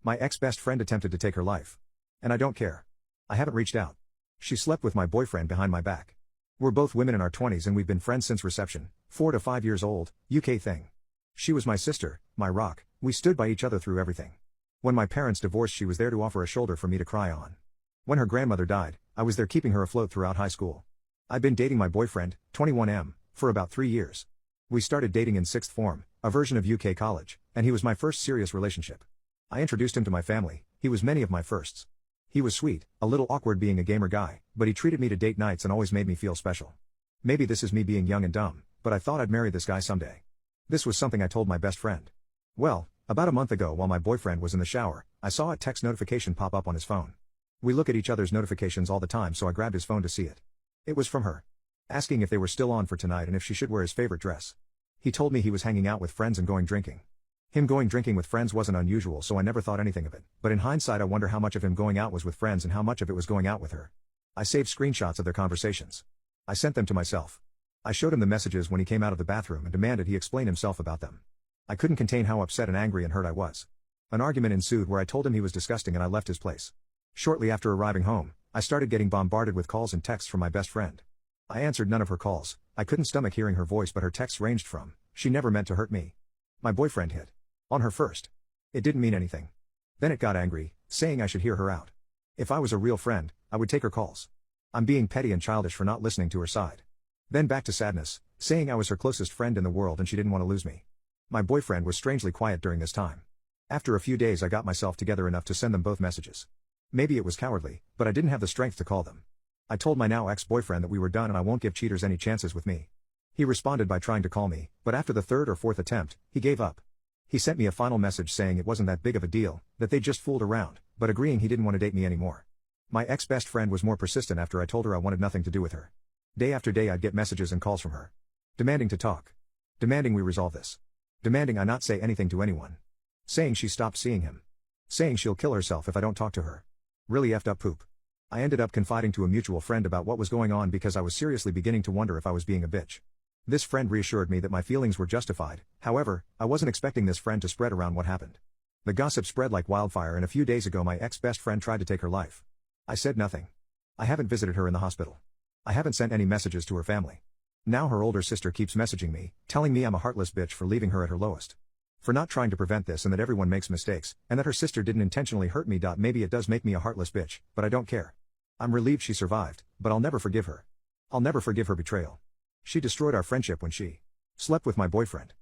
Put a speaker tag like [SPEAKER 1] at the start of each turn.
[SPEAKER 1] My ex-best friend attempted to take her life. And I don't care. I haven't reached out. She slept with my boyfriend behind my back. We're both women in our 20s and we've been friends since reception, 4 to 5 years old, UK thing. She was my sister, my rock, we stood by each other through everything. When my parents divorced she was there to offer a shoulder for me to cry on. When her grandmother died, I was there keeping her afloat throughout high school. I'd been dating my boyfriend, 21M, for about 3 years. We started dating in 6th form, a version of UK college, and he was my first serious relationship. I introduced him to my family, he was many of my firsts. He was sweet, a little awkward being a gamer guy, but he treated me to date nights and always made me feel special. Maybe this is me being young and dumb, but I thought I'd marry this guy someday. This was something I told my best friend. Well, about a month ago while my boyfriend was in the shower, I saw a text notification pop up on his phone. We look at each other's notifications all the time so I grabbed his phone to see it. It was from her. Asking if they were still on for tonight and if she should wear his favorite dress. He told me he was hanging out with friends and going drinking. Him going drinking with friends wasn't unusual so I never thought anything of it, but in hindsight I wonder how much of him going out was with friends and how much of it was going out with her. I saved screenshots of their conversations. I sent them to myself. I showed him the messages when he came out of the bathroom and demanded he explain himself about them. I couldn't contain how upset and angry and hurt I was. An argument ensued where I told him he was disgusting and I left his place. Shortly after arriving home, I started getting bombarded with calls and texts from my best friend. I answered none of her calls, I couldn't stomach hearing her voice but her texts ranged from, "She never meant to hurt me. My boyfriend hit on her first. It didn't mean anything." Then it got angry, saying I should hear her out. If I was a real friend, I would take her calls. I'm being petty and childish for not listening to her side. Then back to sadness, saying I was her closest friend in the world and she didn't want to lose me. My boyfriend was strangely quiet during this time. After a few days I got myself together enough to send them both messages. Maybe it was cowardly, but I didn't have the strength to call them. I told my now ex-boyfriend that we were done and I won't give cheaters any chances with me. He responded by trying to call me, but after the 3rd or 4th attempt, he gave up. He sent me a final message saying it wasn't that big of a deal, that they just fooled around, but agreeing he didn't want to date me anymore. My ex-best friend was more persistent after I told her I wanted nothing to do with her. Day after day I'd get messages and calls from her. Demanding to talk. Demanding we resolve this. Demanding I not say anything to anyone. Saying she stopped seeing him. Saying she'll kill herself if I don't talk to her. Really effed up poop. I ended up confiding to a mutual friend about what was going on because I was seriously beginning to wonder if I was being a bitch. This friend reassured me that my feelings were justified, however, I wasn't expecting this friend to spread around what happened. The gossip spread like wildfire and a few days ago my ex-best friend tried to take her life. I said nothing. I haven't visited her in the hospital. I haven't sent any messages to her family. Now her older sister keeps messaging me, telling me I'm a heartless bitch for leaving her at her lowest. For not trying to prevent this and that everyone makes mistakes, and that her sister didn't intentionally hurt me. Maybe it does make me a heartless bitch, but I don't care. I'm relieved she survived, but I'll never forgive her. I'll never forgive her betrayal. She destroyed our friendship when she slept with my boyfriend.